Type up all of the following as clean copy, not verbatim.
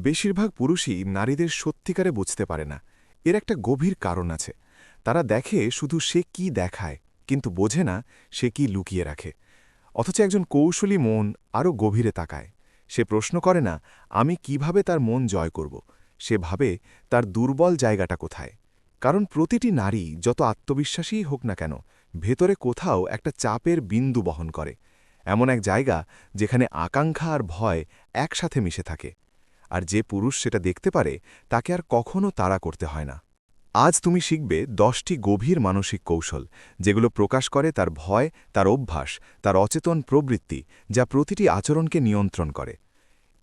বেশিরভাগ পুরুষই নারীদের সত্যিকারে বুঝতে পারে না। এর একটা গভীর কারণ আছে। তারা দেখে শুধু সে কি দেখায়, কিন্তু বোঝে না সে কি লুকিয়ে রাখে। অথচ একজন কৌশলী মন আরও গভীরে তাকায়। সে প্রশ্ন করে না আমি কিভাবে তার মন জয় করব, সে ভাবে তার দুর্বল জায়গাটা কোথায়। কারণ প্রতিটি নারী যত আত্মবিশ্বাসীই হোক না কেন, ভেতরে কোথাও একটা চাপের বিন্দু বহন করে, এমন এক জায়গা যেখানে আকাঙ্ক্ষা আর ভয় একসাথে মিশে থাকে। আর যে পুরুষ সেটা দেখতে পারে তাকে আর কখনও তাড়া করতে হয় না। আজ তুমি শিখবে 10টি গভীর মানসিক কৌশল, যেগুলো প্রকাশ করে তার ভয়, তার অভ্যাস, তার অচেতন প্রবৃত্তি, যা প্রতিটি আচরণকে নিয়ন্ত্রণ করে।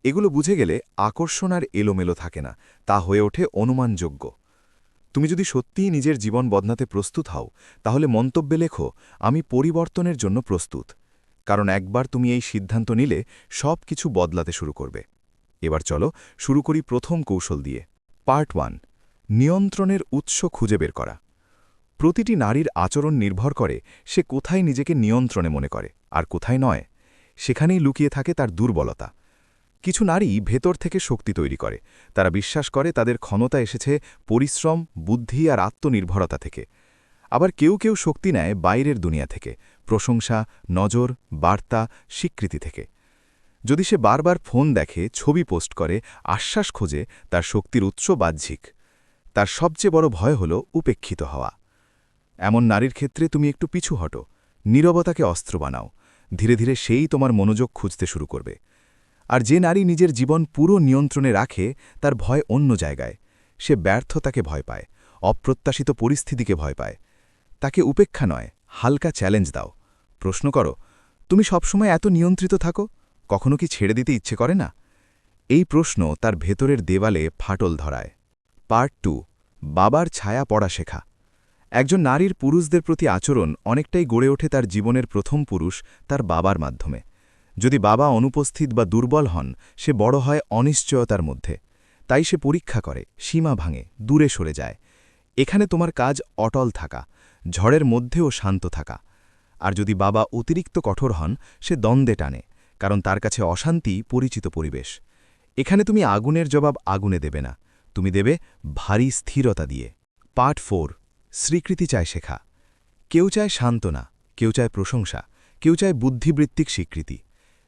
এগুলো বুঝে গেলে আকর্ষণ আর এলোমেলো থাকে না, তা হয়ে ওঠে অনুমানযোগ্য। তুমি যদি সত্যিই নিজের জীবন বদলাতে প্রস্তুত হও, তাহলে মন্তব্যে লেখো আমি পরিবর্তনের জন্য প্রস্তুত। কারণ একবার তুমি এই সিদ্ধান্ত নিলে সব কিছু বদলাতে শুরু করবে। এবার চলো শুরু করি প্রথম কৌশল দিয়ে। পার্ট 1, নিয়ন্ত্রণের উৎস খুঁজে বের করা। প্রতিটি নারীর আচরণ নির্ভর করে সে কোথায় নিজেকে নিয়ন্ত্রণে মনে করে আর কোথায় নয়। সেখানেই লুকিয়ে থাকে তার দুর্বলতা। কিছু নারী ভেতর থেকে শক্তি তৈরি করে। তারা বিশ্বাস করে তাদের ক্ষমতা এসেছে পরিশ্রম, বুদ্ধি আর আত্মনির্ভরতা থেকে। আবার কেউ কেউ শক্তি নেয় বাইরের দুনিয়া থেকে, প্রশংসা, নজর, বার্তা, স্বীকৃতি থেকে। যদি সে বারবার ফোন দেখে, ছবি পোস্ট করে, আশ্বাস খোঁজে, তার শক্তির উৎস বাহ্যিক। তার সবচেয়ে বড় ভয় হল উপেক্ষিত হওয়া। এমন নারীর ক্ষেত্রে তুমি একটু পিছু হটো, নীরবতাকে অস্ত্র বানাও। ধীরে ধীরে সেই তোমার মনোযোগ খুঁজতে শুরু করবে। আর যে নারী নিজের জীবন পুরো নিয়ন্ত্রণে রাখে, তার ভয় অন্য জায়গায়। সে ব্যর্থতাকে ভয় পায়, অপ্রত্যাশিত পরিস্থিতিকে ভয় পায়। তাকে উপেক্ষা নয়, হালকা চ্যালেঞ্জ দাও। প্রশ্ন করো, তুমি সবসময় এত নিয়ন্ত্রিত থাকো, কখনো কি ছেড়ে দিতে ইচ্ছে করে না? এই প্রশ্ন তার ভেতরের দেওয়ালে ফাটল ধরায়। পার্ট 2, বাবার ছায়া পড়া শেখা। একজন নারীর পুরুষদের প্রতি আচরণ অনেকটাই গড়ে ওঠে তার জীবনের প্রথম পুরুষ, তার বাবার মাধ্যমে। যদি বাবা অনুপস্থিত বা দুর্বল হন, সে বড় হয় অনিশ্চয়তার মধ্যে। তাই সে পরীক্ষা করে, সীমা ভাঙে, দূরে সরে যায়। এখানে তোমার কাজ অটল থাকা, ঝড়ের মধ্যেও শান্ত থাকা। আর যদি বাবা অতিরিক্ত কঠোর হন, সে দ্বন্দ্বে টানে, কারণ তার কাছে অশান্তি পরিচিত পরিবেশ। এখানে তুমি আগুনের জবাব আগুনে দেবে না, তুমি দেবে ভারী স্থিরতা দিয়ে। পার্ট 4, স্বীকৃতি চায় শেখা। কেউ চায় সান্ত্বনা, কেউ চায় প্রশংসা, কেউ চায় বুদ্ধিবৃত্তিক স্বীকৃতি।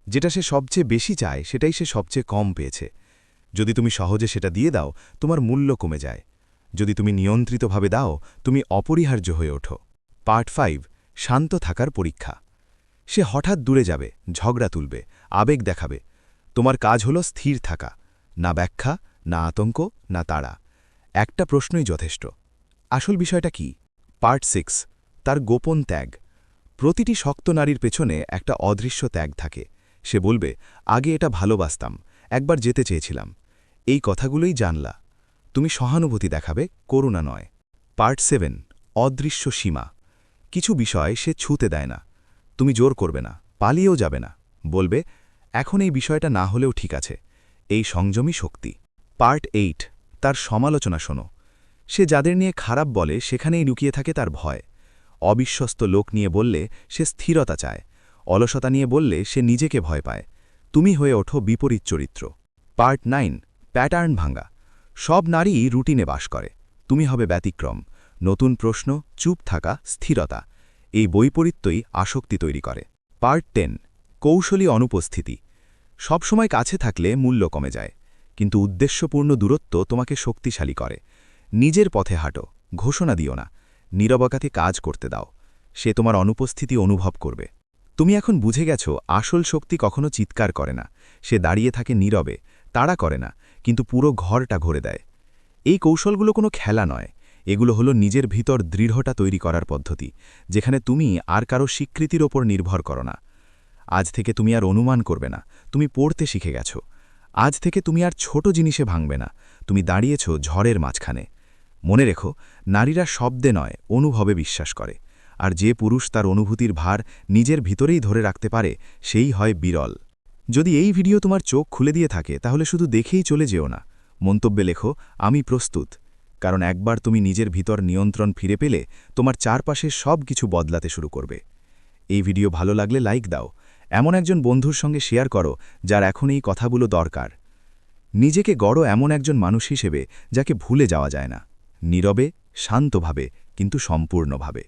যেটা সে সবচেয়ে বেশি চায় সেটাই সে সবচেয়ে কম পেয়েছে। যদি তুমি সহজে সেটা দিয়ে দাও, তোমার মূল্য কমে যায়। যদি তুমি নিয়ন্ত্রিতভাবে দাও, তুমি অপরিহার্য হয়ে ওঠো। পার্ট 5, শান্ত থাকার পরীক্ষা। সে হঠাৎ দূরে যাবে, ঝগড়া তুলবে, আবেগ দেখাবে। তোমার কাজ হলো স্থির থাকা, না ব্যাখ্যা, না আতঙ্ক, না তাড়া। একটা প্রশ্নই যথেষ্ট, আসল বিষয়টা কি? পার্ট 6, তার গোপন ত্যাগ। প্রতিটি শক্ত নারীর পেছনে একটা অদৃশ্য ত্যাগ থাকে। সে বলবে, আগে এটা ভালোবাসতাম, একবার যেতে চেয়েছিলাম। এই কথাগুলোই জানলা। তুমি সহানুভূতি দেখাবে, করুণা নয়। পার্ট 7, অদৃশ্য সীমা। কিছু বিষয় সে ছুঁতে দেয় না। তুমি জোর করবে না, পালিয়েও যাবে না। বলবে, এখন এই বিষয়টা না হলেও ঠিক আছে। এই সংযমী শক্তি। পার্ট 8, তার সমালোচনা শোনো। সে যাদের নিয়ে খারাপ বলে সেখানেই লুকিয়ে থাকে তার ভয়। অবিশ্বস্ত লোক নিয়ে বললে সে স্থিরতা চায়, অলসতা নিয়ে বললে সে নিজেকে ভয় পায়। তুমি হয়ে ওঠো বিপরীত চরিত্র। পার্ট 9, প্যাটার্ন ভাঙ্গা। সব নারী রুটিনে বাস করে, তুমি হবে ব্যতিক্রম। নতুন প্রশ্ন, চুপ থাকা, স্থিরতা। এই বৈপরীত্যই আসক্তি তৈরি করে। পার্ট 10, কৌশলী অনুপস্থিতি। সবসময় কাছে থাকলে মূল্য কমে যায়, কিন্তু উদ্দেশ্যপূর্ণ দূরত্ব তোমাকে শক্তিশালী করে। নিজের পথে হাঁটো, ঘোষণা দিও না, নীরবতাতে কাজ করতে দাও। সে তোমার অনুপস্থিতি অনুভব করবে। তুমি এখন বুঝে গেছো আসল শক্তি কখনো চিৎকার করে না, সে দাঁড়িয়ে থাকে নীরবে, তাড়া করে না, কিন্তু পুরো ঘরটা ঘুরে দেয়। এই কৌশলগুলো কোনো খেলা নয়, এগুলো হলো নিজের ভিতর দৃঢ়তা তৈরি করার পদ্ধতি, যেখানে তুমি আর কারো স্বীকৃতির ওপর নির্ভর করো না। আজ থেকে তুমি আর অনুমান করবে না, তুমি পড়তে শিখে গেছো। আজ থেকে তুমি আর ছোট জিনিসে ভাঙবে না, তুমি দাঁড়িয়েছ ঝড়ের মাঝখানে। মনে রেখো, নারীরা শব্দে নয়, অনুভবে বিশ্বাস করে। আর যে পুরুষ তার অনুভূতির ভার নিজের ভিতরেই ধরে রাখতে পারে, সেই হয় বিরল। যদি এই ভিডিও তোমার চোখ খুলে দিয়ে থাকে, তাহলে শুধু দেখেই চলে যেও না। মন্তব্যে লেখো, আমি প্রস্তুত। কারণ একবার তুমি নিজের ভিতর নিয়ন্ত্রণ ফিরে পেলে, তোমার চারপাশে সব কিছু বদলাতে শুরু করবে। এই ভিডিও ভালো লাগলে লাইক দাও, এমন একজন বন্ধুর সঙ্গে শেয়ার করো যার এখন এই কথাগুলো দরকার। নিজেকে গড়ো এমন একজন মানুষ হিসেবে যাকে ভুলে যাওয়া যায় না, নীরবে, শান্তভাবে, কিন্তু সম্পূর্ণভাবে।